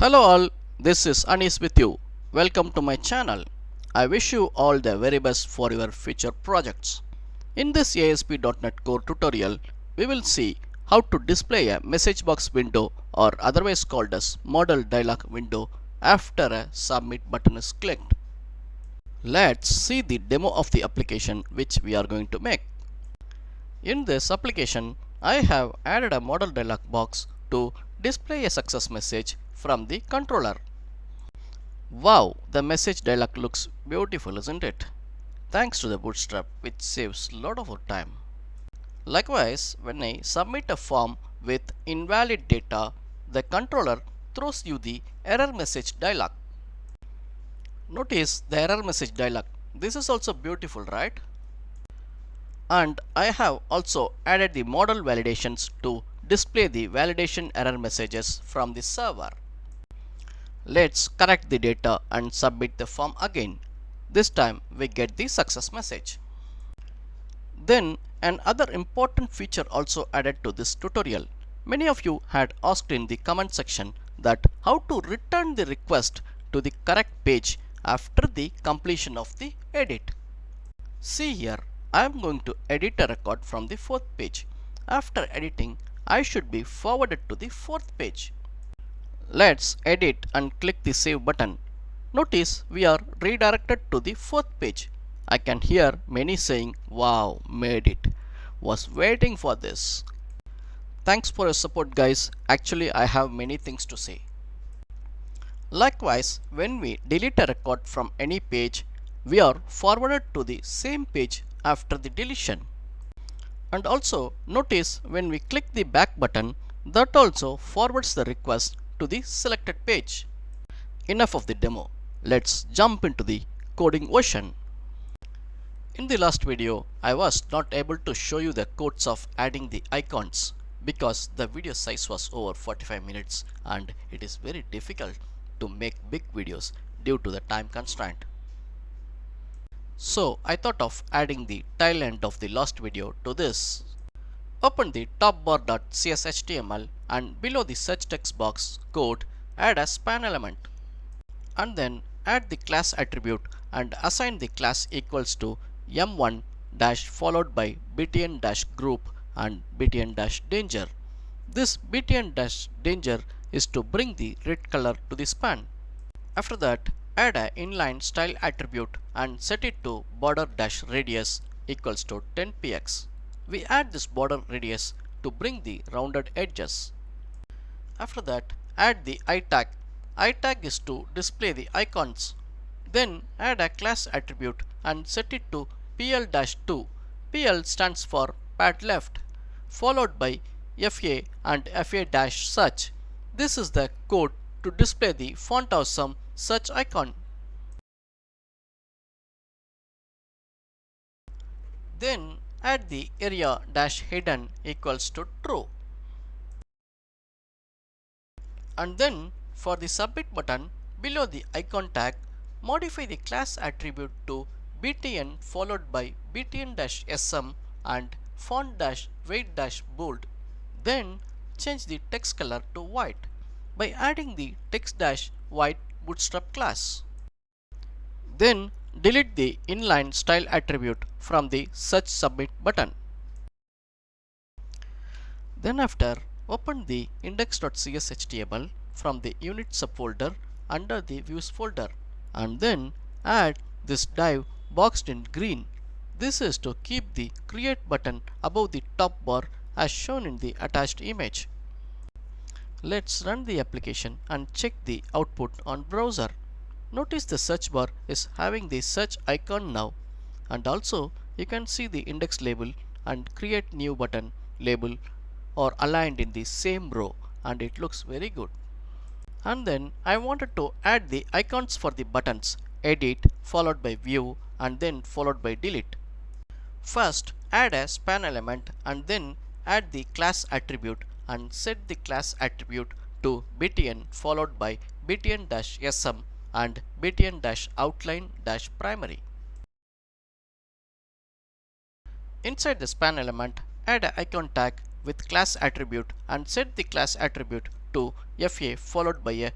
Hello all, this is Anis with you. Welcome to my channel. I wish you all the very best for your future projects. In this ASP.NET Core tutorial, we will see how to display a message box window or otherwise called as Modal dialog window after a submit button is clicked. Let's see the demo of the application which we are going to make. In this application, I have added a modal dialog box to display a success message from the controller. Wow, the message dialog looks beautiful, isn't it? Thanks to the bootstrap, which saves a lot of our time. Likewise, when I submit a form with invalid data, the controller throws you the error message dialog. Notice the error message dialog. This is also beautiful, right? And I have also added the modal validations to display the validation error messages from the server. Let's correct the data and submit the form again. This time we get the success message. Then another important feature also added to this tutorial. Many of you had asked in the comment section that how to return the request to the correct page after the completion of the edit. See here, I am going to edit a record from the 4th page. After editing, I should be forwarded to the 4th page. Let's edit and click the save button. Notice we are redirected to the 4th page. I can hear many saying, "Wow, made it. Was waiting for this." Thanks for your support, guys. Actually, I have many things to say. Likewise, when we delete a record from any page, we are forwarded to the same page after the deletion. And also notice when we click the back button, that also forwards the request to the selected page. Enough of the demo. Let's jump into the coding version. In the last video, I was not able to show you the codes of adding the icons because the video size was over 45 minutes and it is very difficult to make big videos due to the time constraint. So I thought of adding the tail end of the last video to this. Open the topbar.cshtml and below the search text box code, add a span element. And then add the class attribute and assign the class equals to m1 dash followed by btn dash group and btn dash danger. This btn dash danger is to bring the red color to the span. After that, add a inline style attribute and set it to border dash radius equals to 10px. We add this border radius to bring the rounded edges. After that, add the I tag. I tag is to display the icons. Then add a class attribute and set it to pl-2. pl stands for pad left, followed by fa and fa-search. This is the code to display the font awesome search icon. Then add the area dash hidden equals to true. And then for the submit button below the icon tag, modify the class attribute to btn followed by btn-sm and font-weight-bold. Then change the text color to white by adding the text-white bootstrap class. Then delete the inline style attribute from the search submit button. Then after, open the index.cshtml from the unit subfolder under the views folder and then add this div boxed in green. This is to keep the create button above the top bar as shown in the attached image. Let's run the application and check the output on browser. Notice the search bar is having the search icon now, and also you can see the index label and create new button label are aligned in the same row and it looks very good. And then I wanted to add the icons for the buttons edit followed by view and then followed by delete. First add a span element and then add the class attribute and set the class attribute to btn followed by btn-sm and btn-outline-primary. Inside the span element, add an icon tag with class attribute and set the class attribute to FA followed by a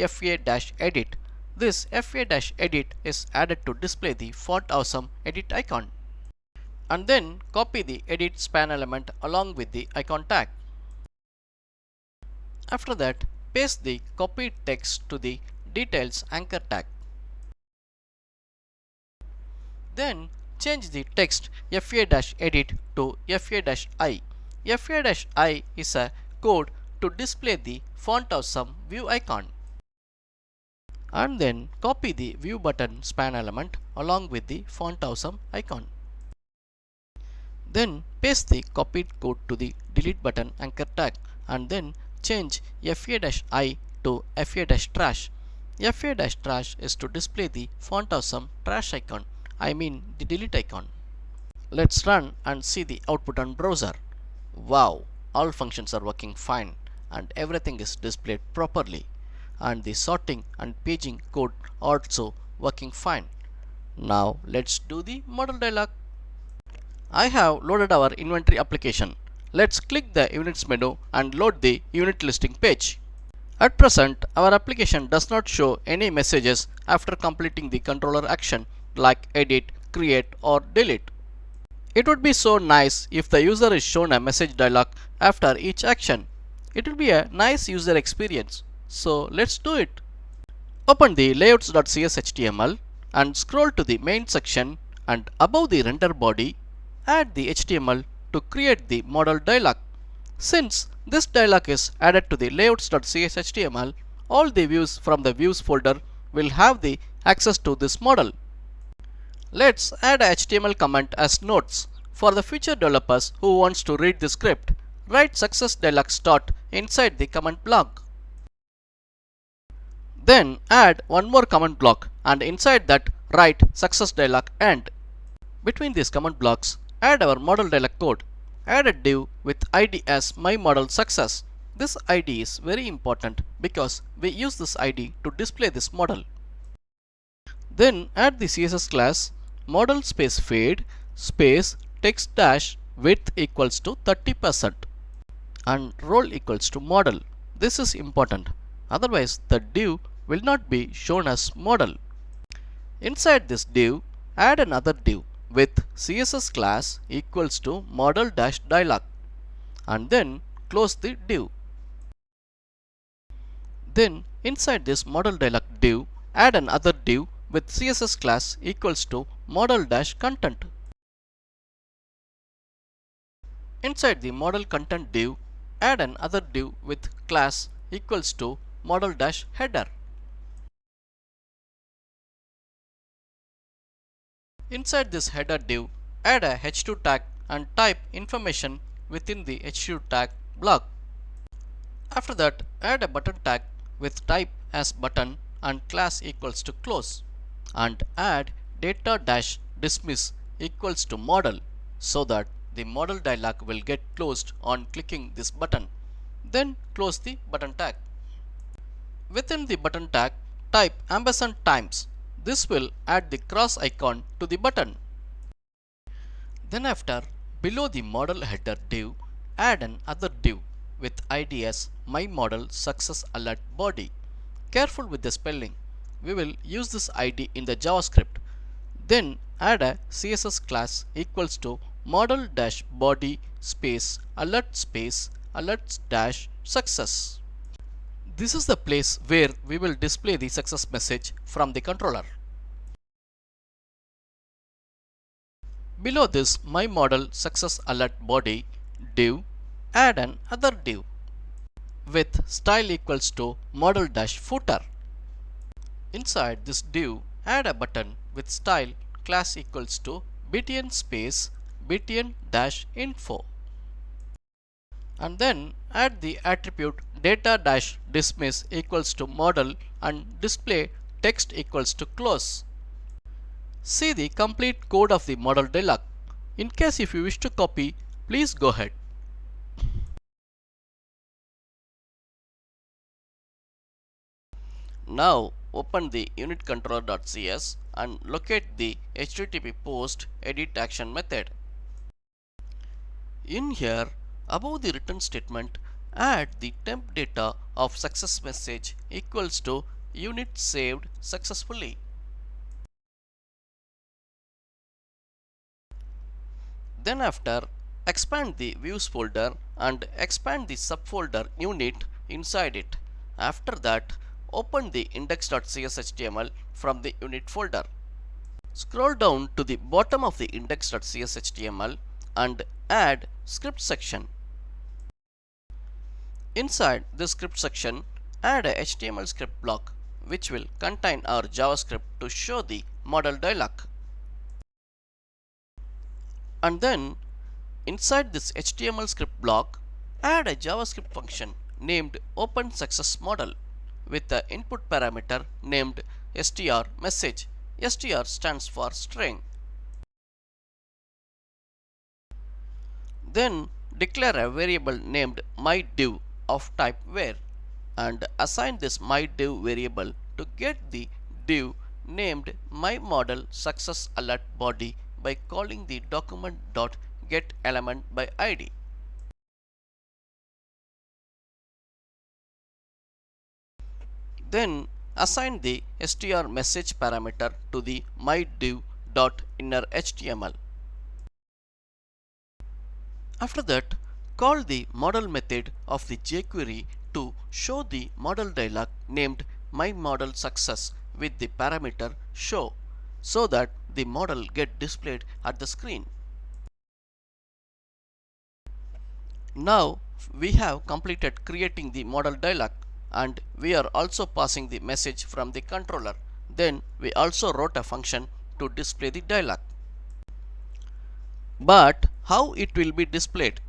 FA-edit. This FA-edit is added to display the font awesome edit icon. And then copy the edit span element along with the icon tag. After that, paste the copied text to the details anchor tag. Then change the text FA-edit to FA-I. FA-I is a code to display the font awesome view icon. And then copy the view button span element along with the font awesome icon. Then paste the copied code to the delete button anchor tag and then change FA-I to FA-trash. FA-trash is to display the font awesome trash icon, I mean the delete icon. Let's run and see the output on browser. Wow, all functions are working fine and everything is displayed properly, and the sorting and paging code also working fine. Now let's do the modal dialog. I have loaded our inventory application. Let's click the units menu and load the unit listing page. At present, our application does not show any messages after completing the controller action like edit, create or delete. It would be so nice if the user is shown a message dialog after each action. It will be a nice user experience. So let's do it. Open the layouts.cs HTML and scroll to the main section, and above the render body, add the HTML to create the modal dialog. Since this dialog is added to the layouts.cs HTML, all the views from the views folder will have the access to this modal. Let's add a HTML comment as notes. For the future developers who wants to read the script, write success dialog start inside the comment block. Then add one more comment block and inside that write success dialog end. Between these comment blocks, add our modal dialog code. Add a div with ID as myModalSuccess. This ID is very important because we use this ID to display this modal. Then add the CSS class modal space fade space text dash width equals to 30% and role equals to modal. This is important, otherwise the div will not be shown as modal. Inside this div, add another div with CSS class equals to modal-dialog and then close the div. Then inside this modal dialog div, add another div with CSS class equals to modal-content. Inside the modal content div, add another div with class equals to modal-header. Inside this header div, add a h2 tag and type information within the h2 tag block. After that, add a button tag with type as button and class equals to close, and add data-dismiss equals to modal so that the modal dialog will get closed on clicking this button. Then close the button tag. Within the button tag, type &times. This will add the cross icon to the button. Then after, below the modal header div, add another div with ID as myModalSuccessAlertBody. Careful with the spelling. We will use this ID in the JavaScript. Then add a CSS class equals to modal-body space alert space alert-success. This is the place where we will display the success message from the controller. Below this myModalSuccessAlertBody div, add another div with style equals to modal-footer. Inside this div, add a button with style class equals to btn space btn-info. And then add the attribute data-dismiss equals to modal and display text equals to close. See the complete code of the modal dialog. In case if you wish to copy, please go ahead. Now open the unitcontroller.cs and locate the HTTP post edit action method. In here, above the return statement, add the temp data of success message equals to unit saved successfully. Then after, expand the views folder and expand the subfolder unit inside it. After that, open the index.cshtml from the unit folder. Scroll down to the bottom of the index.cshtml and add script section. Inside this script section, add a HTML script block which will contain our JavaScript to show the modal dialog. And then inside this HTML script block, add a JavaScript function named OpenSuccessModal with the input parameter named strMessage. str stands for string. Then declare a variable named myDiv of type var and assign this myDiv variable to get the div named myModalSuccessAlertBody by calling the document.getElementById. Then assign the strMessage parameter to the myDiv.innerHTML. After that, call the modal method of the jQuery to show the modal dialog named myModalSuccess with the parameter show so that the modal get displayed at the screen. Now we have completed creating the modal dialog and we are also passing the message from the controller. Then we also wrote a function to display the dialog. But how it will be displayed?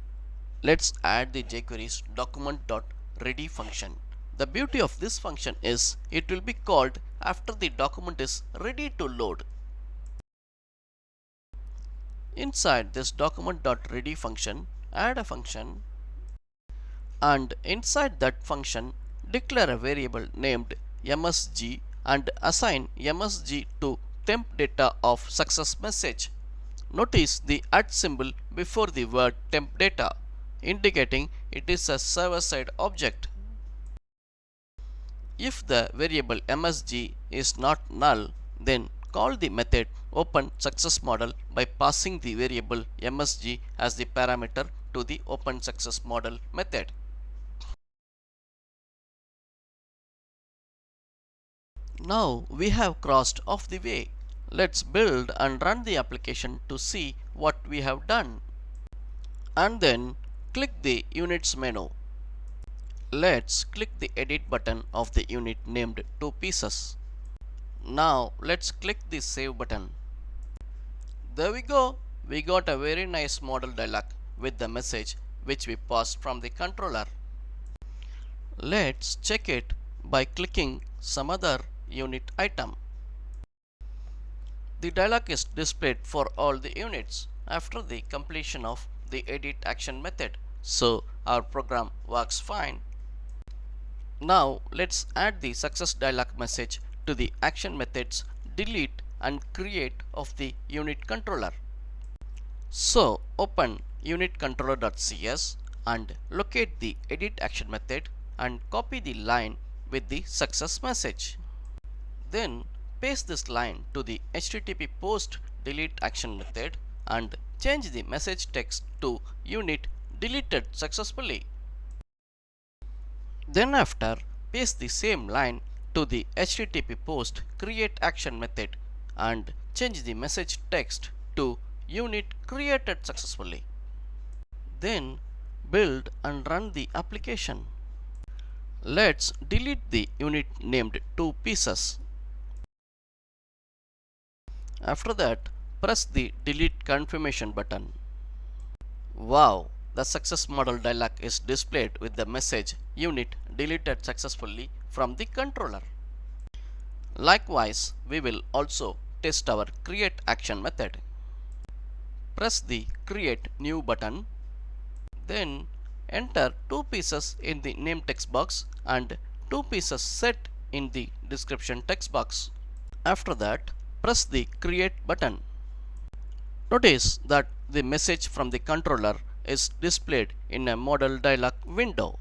Let's add the jQuery's document.ready function. The beauty of this function is it will be called after the document is ready to load. Inside this document.ready function, add a function and inside that function declare a variable named msg and assign msg to temp data of success message. Notice the @ symbol before the word temp data, indicating it is a server-side object. If the variable msg is not null, then call the method OpenSuccessModal by passing the variable msg as the parameter to the OpenSuccessModal method. Now we have crossed off the way. Let's build and run the application to see what we have done. And then click the Units menu. Let's click the Edit button of the unit named 2pieces. Now let's click the Save button. There we go. We got a very nice modal dialog with the message which we passed from the controller. Let's check it by clicking some other unit item. The dialog is displayed for all the units after the completion of the edit action method. So our program works fine. Now let's add the success dialog message to the action methods delete and create of the unit controller. So open unitController.cs and locate the edit action method and copy the line with the success message. Then paste this line to the HTTP post delete action method and change the message text to unit deleted successfully. Then after, paste the same line to the HTTP post create action method and change the message text to unit created successfully. Then build and run the application. Let's delete the unit named 2pieces. After that, press the delete confirmation button. Wow! The success modal dialog is displayed with the message unit deleted successfully from the controller. Likewise, we will also test our create action method. Press the create new button. Then enter 2pieces in the name text box and 2pieces set in the description text box. After that, press the create button. Notice that the message from the controller is displayed in a modal dialog window.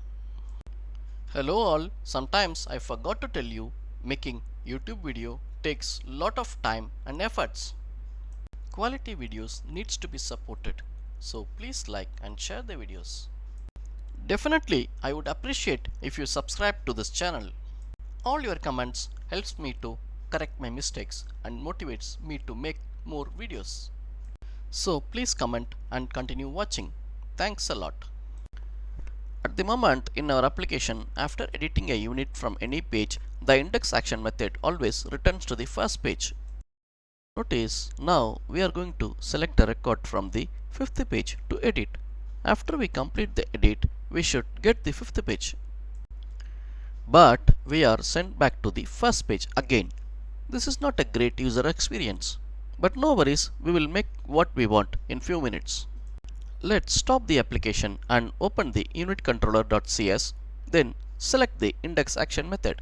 Hello all, sometimes I forgot to tell you, making YouTube video takes lot of time and efforts. Quality videos needs to be supported, so please like and share the videos. Definitely, I would appreciate if you subscribe to this channel. All your comments helps me to correct my mistakes and motivates me to make more videos. So please comment and continue watching. Thanks a lot. At the moment in our application, after editing a unit from any page, the index action method always returns to the first page. Notice now we are going to select a record from the fifth page to edit. After we complete the edit, we should get the fifth page. But we are sent back to the first page again. This is not a great user experience. But no worries, we will make what we want in few minutes. Let's stop the application and open the unitController.cs, then select the index action method.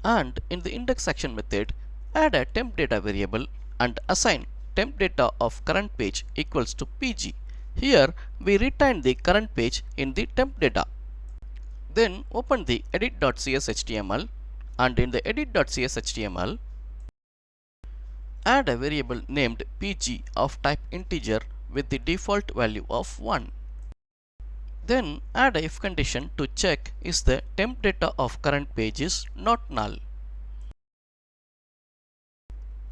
And in the index action method, add a TempData variable and assign TempData of current page equals to PG. Here we retain the current page in the TempData. Then open the edit.cshtml and in the edit.cshtml, add a variable named pg of type integer with the default value of 1. Then add a if condition to check is the temp data of current page is not null.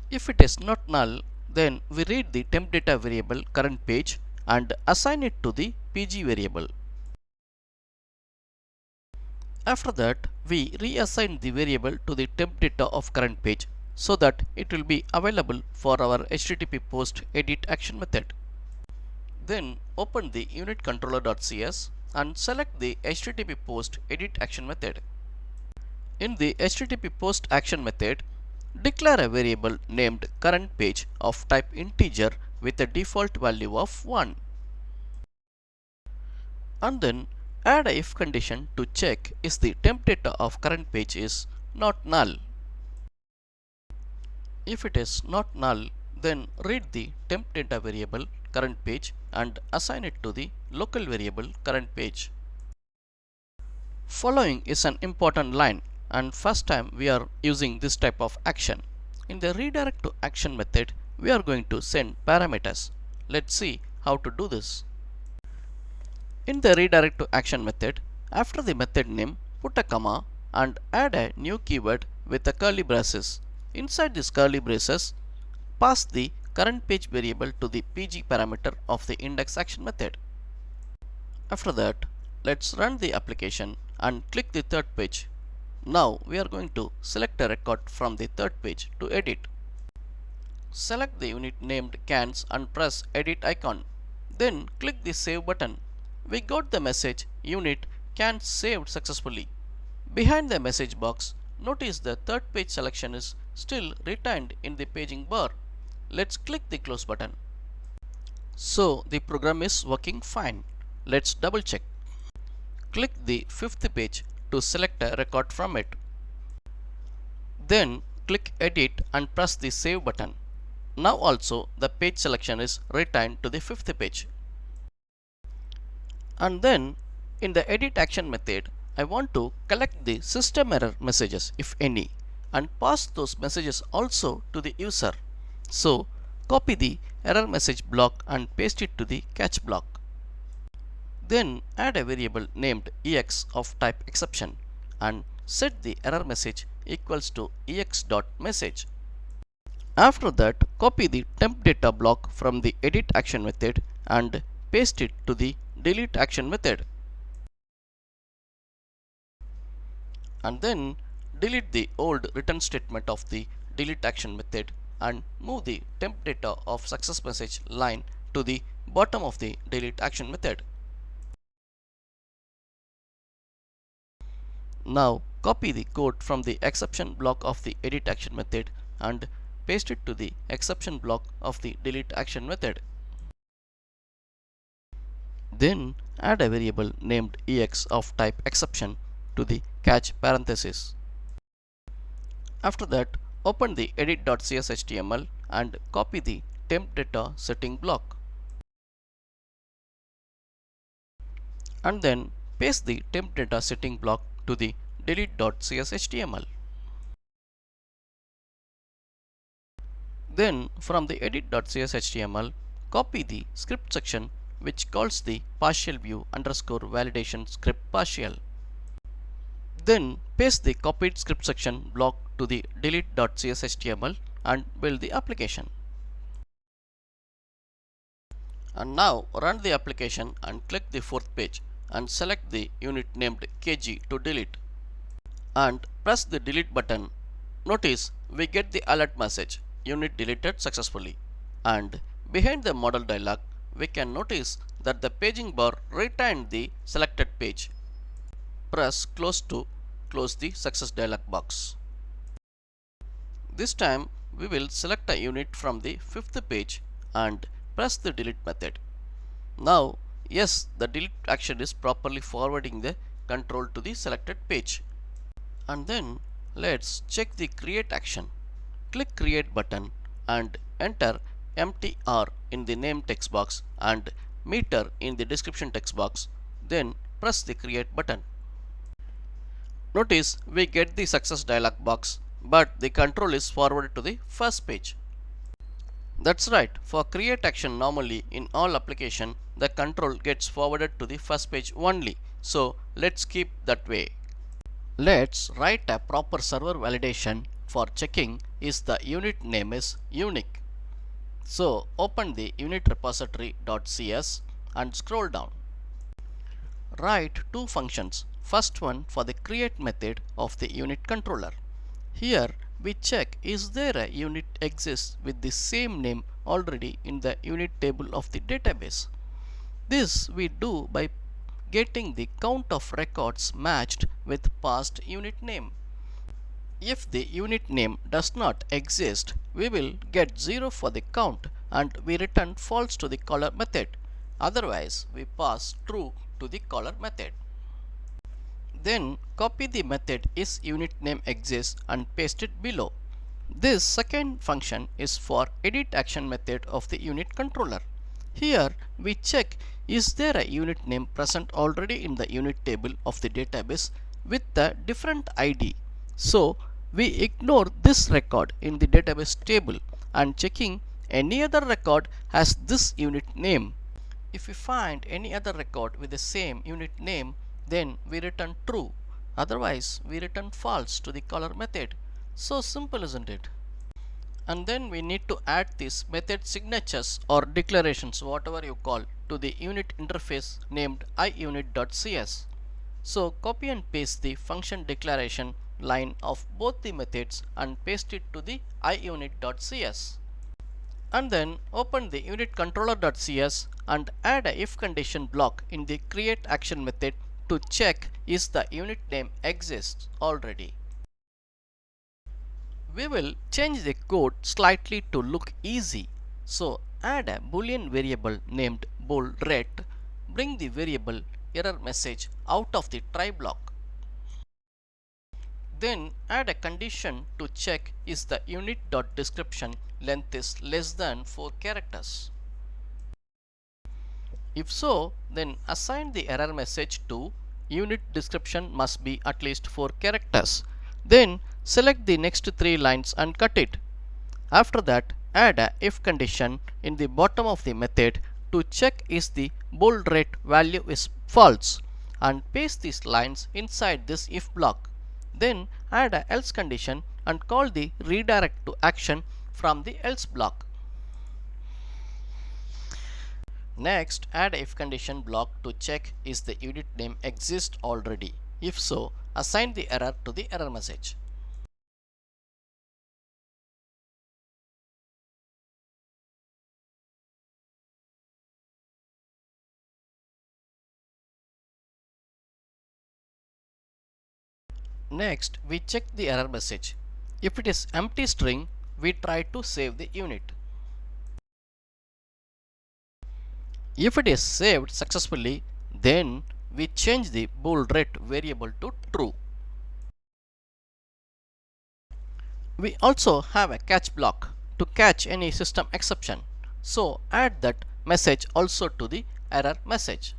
If it is not null, then we read the temp data variable current page and assign it to the pg variable. After that, we reassign the variable to the temp data of current page so that it will be available for our HTTP post edit action method. Then open the unitController.cs and select the HTTP post edit action method. In the HTTP post action method, declare a variable named current page of type integer with a default value of 1. And then add a if condition to check is the temp data of current page is not null. If it is not null, then read the temp data variable current page and assign it to the local variable current page. Following is an important line, and first time we are using this type of action. In the redirect to action method, we are going to send parameters. Let's see how to do this. In the redirect to action method, after the method name, put a comma and add a new keyword with a curly braces. Inside this curly braces, pass the current page variable to the pg parameter of the index action method. After that, let's run the application and click the third page. Now we are going to select a record from the third page to edit. Select the unit named cans and press edit icon. Then click the save button. We got the message unit cans saved successfully. Behind the message box, notice the third page selection is still retained in the paging bar. Let's click the close button. So the program is working fine. Let's double check. Click the fifth page to select a record from it. Then click edit and press the save button. Now also the page selection is retained to the fifth page. And then in the edit action method, I want to collect the system error messages if any and pass those messages also to the user. So copy the error message block and paste it to the catch block. Then add a variable named ex of type exception and set the error message equals to ex.message. After that, copy the temp data block from the edit action method and paste it to the delete action method. And then delete the old return statement of the delete action method and move the temp data of success message line to the bottom of the delete action method. Now copy the code from the exception block of the edit action method and paste it to the exception block of the delete action method. Then add a variable named ex of type exception to the catch parenthesis. After that, open the edit.cshtml and copy the temp data setting block. And then paste the temp data setting block to the delete.cshtml. Then from the edit.cshtml, copy the script section which calls the partial view underscore validation script partial. Then paste the copied script section block to the delete.cshtml and build the application. And now run the application and click the fourth page and select the unit named kg to delete and press the delete button. Notice we get the alert message unit deleted successfully, and behind the modal dialog we can notice that the paging bar retained the selected page. Press close to close the success dialog box. This time we will select a unit from the fifth page and press the delete method. Now yes, the delete action is properly forwarding the control to the selected page. And then let's check the create action. Click create button and enter mtr in the name text box and meter in the description text box. Then press the create button. Notice we get the success dialog box, but the control is forwarded to the first page. That's right, for create action normally in all application the control gets forwarded to the first page only. So let's keep that way. Let's write a proper server validation for checking is the unit name is unique. So open the unit repository.cs and scroll down. Write two functions. First one for the create method of the unit controller. Here we check is there a unit exists with the same name already in the unit table of the database. This we do by getting the count of records matched with past unit name. If the unit name does not exist, we will get 0 for the count and we return false to the caller method. Otherwise, we pass true to the caller method. Then copy the method isUnitNameExist and paste it below. This second function is for edit action method of the unit controller. Here we check is there a unit name present already in the unit table of the database with a different ID. So we ignore this record in the database table and checking any other record has this unit name. If we find any other record with the same unit name, then we return true. Otherwise we return false to the caller method. So simple, isn't it? And then we need to add these method signatures or declarations, whatever you call, to the unit interface named iunit.cs. So copy and paste the function declaration line of both the methods and paste it to the iunit.cs. And then open the unit controller.cs and add a if condition block in the create action method to check is the unit name exists already. We will change the code slightly to look easy. So add a boolean variable named bold red. Bring the variable error message out of the try block. Then add a condition to check is the unit.description length is less than 4 characters. If so, then assign the error message to unit description must be at least 4 characters. Then select the next 3 lines and cut it. After that, add a if condition in the bottom of the method to check is the bold red value is false and paste these lines inside this if block. Then add a else condition and call the redirect to action from the else block. Next, add a if condition block to check is the unit name exists already. If so, assign the error to the error message. Next, we check the error message. If it is empty string, we try to save the unit. If it is saved successfully, then we change the bold red variable to true. We also have a catch block to catch any system exception. So add that message also to the error message.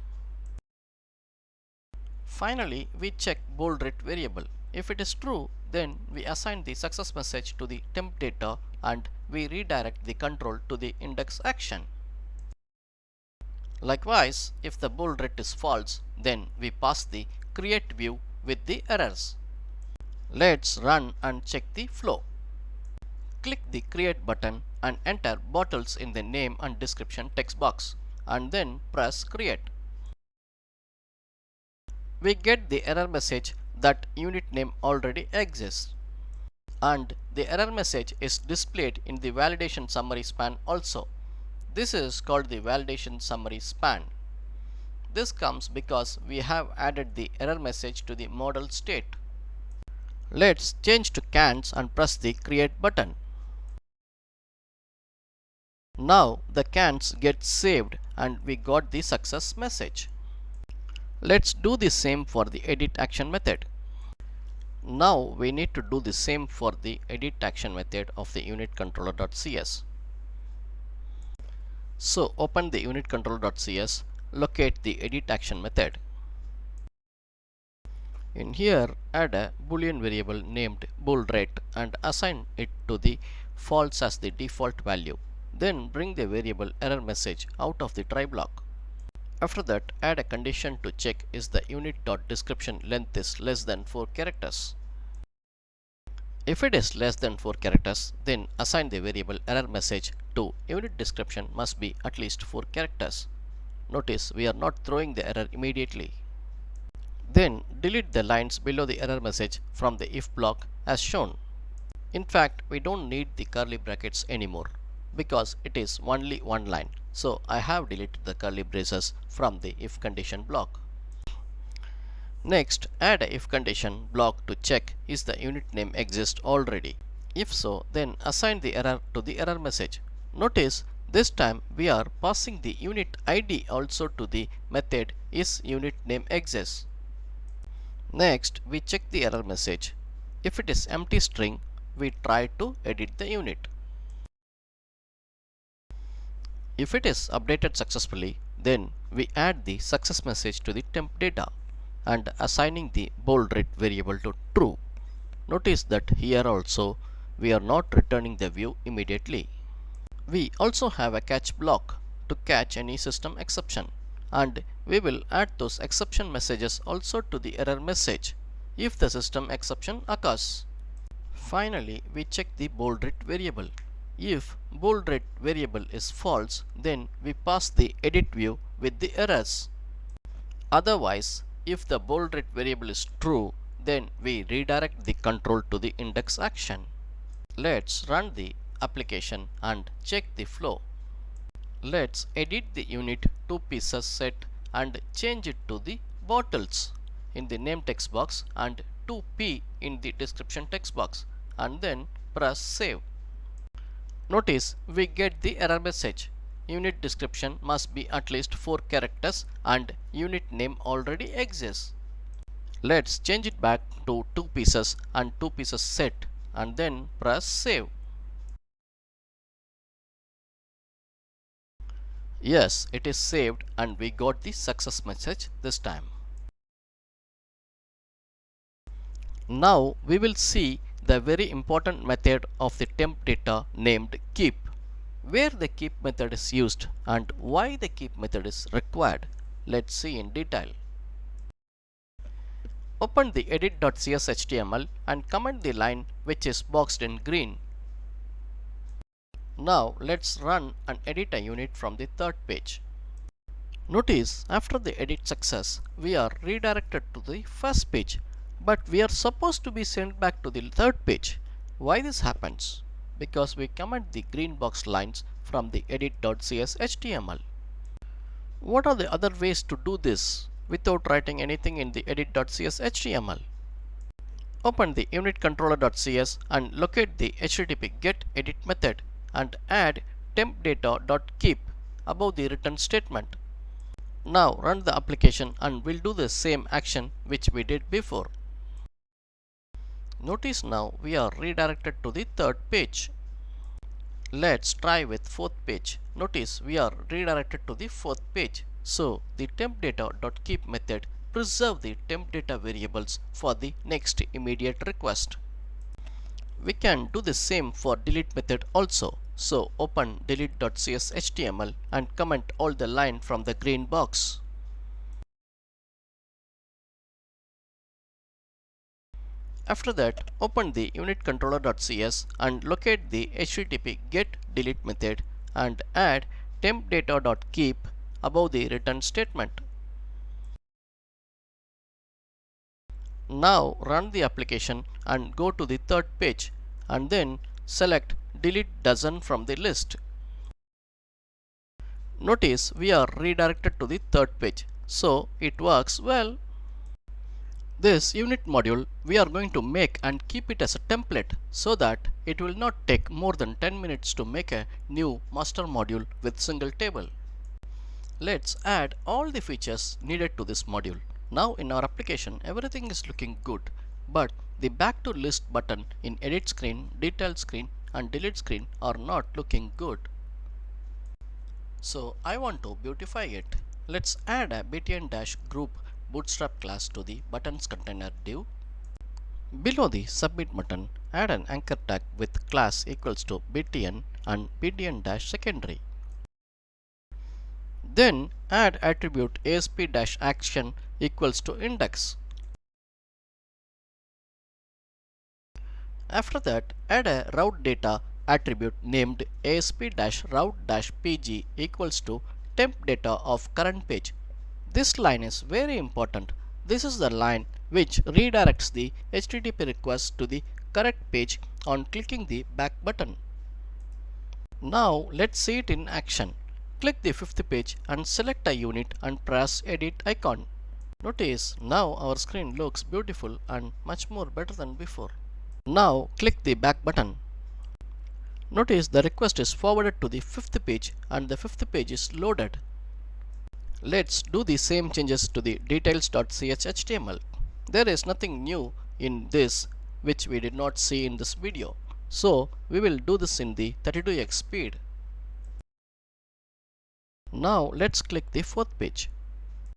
Finally, we check bold rate variable. If it is true, then we assign the success message to the temp data and we redirect the control to the index action. Likewise, if the bold rate is false, then we pass the create view with the errors. Let's run and check the flow. Click the create button and enter bottles in the name and description text box and then press create. We get the error message that unit name already exists. And the error message is displayed in the validation summary span also. This is called the validation summary span. This comes because we have added the error message to the modal state. Let's change to cans and press the create button. Now the cans get saved and we got the success message. Let's do the same for the edit action method. Now we need to do the same for the edit action method of the unit controller.cs. So open the unit controller.cs, locate the edit action method. In here add a boolean variable named bold rate and assign it to the false as the default value. Then bring the variable error message out of the try block. After that add a condition to check is the unit.description length is less than 4 characters. If it is less than 4 characters, then assign the variable error message to unit description must be at least 4 characters. Notice we are not throwing the error immediately. Then delete the lines below the error message from the if block as shown. In fact, we don't need the curly brackets anymore because it is only one line. So I have deleted the curly braces from the if condition block. Next, add a if condition block to check is the unit name exists already. If so, then assign the error to the error message. Notice this time we are passing the unit ID also to the method is unit name exists. Next, we check the error message. If it is empty string, we try to edit the unit. If it is updated successfully, then we add the success message to the temp data and assigning the bold rate variable to true. Notice that here also we are not returning the view immediately. We also have a catch block to catch any system exception, and we will add those exception messages also to the error message if the system exception occurs. Finally, we check the bold rate variable. If bold rate variable is false, then we pass the edit view with the errors. Otherwise, if the bold rate variable is true, then we redirect the control to the index action. Let's run the application and check the flow. Let's edit the unit 2 pieces set and change it to the bottles in the name text box and 2p in the description text box and then press save. Notice we get the error message. Unit description must be at least 4 characters and unit name already exists. Let's change it back to 2 pieces and 2 pieces set and then press save. Yes, it is saved and we got the success message this time. Now we will see the very important method of the temp data named keep. Where the keep method is used and why the keep method is required. Let's see in detail. Open the edit.cs HTML and comment the line which is boxed in green. Now let's run and edit a unit from the third page. Notice after the edit success, we are redirected to the first page, but we are supposed to be sent back to the third page. Why this happens? Because we comment the green box lines from the edit.cs HTML. What are the other ways to do this without writing anything in the edit.cs HTML? Open the unit controller.cs and locate the HTTP get edit method and add TempData.Keep above the return statement. Now run the application and we'll do the same action which we did before. Notice now we are redirected to the third page. Let's try with fourth page. Notice we are redirected to the fourth page. So the TempData.Keep method preserve the temp data variables for the next immediate request. We can do the same for delete method also. So open delete.cshtml and comment all the line from the green box. After that, open the unitController.cs and locate the http get delete method and add TempData.Keep above the return statement. Now run the application and go to the third page and then select delete dozen from the list. Notice we are redirected to the third page, so it works well. This unit module we are going to make and keep it as a template so that it will not take more than 10 minutes to make a new master module with single table. Let's add all the features needed to this module. Now in our application everything is looking good, but the back to list button in edit screen, detail screen and delete screen are not looking good. So I want to beautify it. Let's add a btn-group bootstrap class to the buttons container div. Below the submit button, add an anchor tag with class equals to btn and btn-secondary. Then add attribute asp-action equals to index. After that, add a route data attribute named asp-route-pg equals to temp data of current page. This line is very important. This is the line which redirects the HTTP request to the correct page on clicking the back button. Now let's see it in action. Click the fifth page and select a unit and press edit icon. Notice now our screen looks beautiful and much more better than before. Now click the back button. Notice the request is forwarded to the fifth page and the fifth page is loaded. Let's do the same changes to the details.ch.html. There is nothing new in this which we did not see in this video. So we will do this in the 32x speed. Now let's click the fourth page.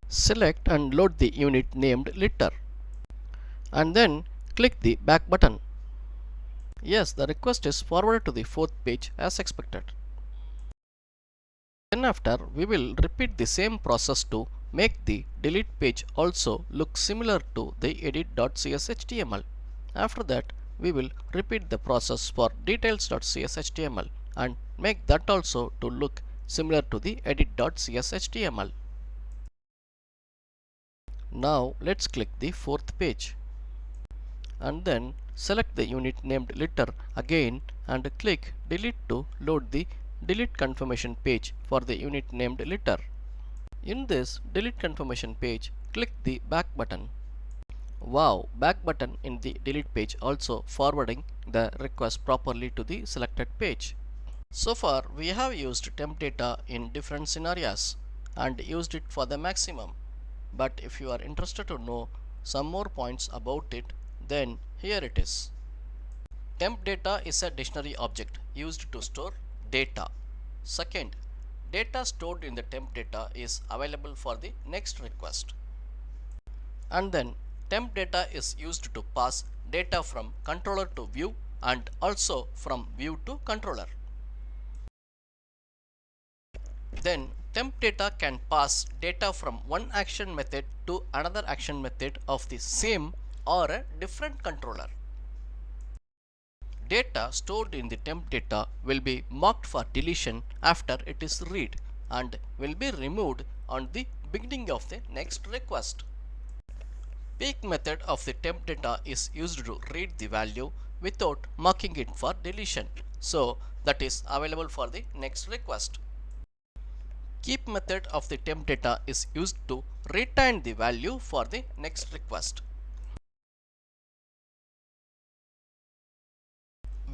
Select and load the unit named litter. And then click the back button. Yes, the request is forwarded to the fourth page as expected. Then after we will repeat the same process to make the delete page also look similar to the edit.cshtml. After that we will repeat the process for details.cshtml and make that also to look similar to the edit.cshtml. Now let's click the fourth page and then select the unit named litter again and click delete to load the delete confirmation page for the unit named litter. In this delete confirmation page, click the back button. Wow, back button in the delete page also forwarding the request properly to the selected page. So far we have used temp data in different scenarios and used it for the maximum. But if you are interested to know some more points about it, then here it is. Temp data is a dictionary object used to store data. Second, data stored in the temp data is available for the next request. And then temp data is used to pass data from controller to view and also from view to controller. Then temp data can pass data from one action method to another action method of the same or a different controller. Data stored in the temp data will be marked for deletion after it is read and will be removed on the beginning of the next request. Peek method of the temp data is used to read the value without marking it for deletion, so that is available for the next request. Keep method of the temp data is used to retain the value for the next request.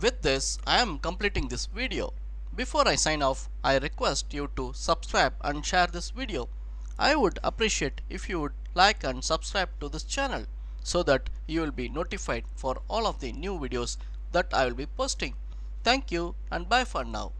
With this, I am completing this video. Before I sign off, I request you to subscribe and share this video. I would appreciate if you would like and subscribe to this channel so that you will be notified for all of the new videos that I will be posting. Thank you and bye for now.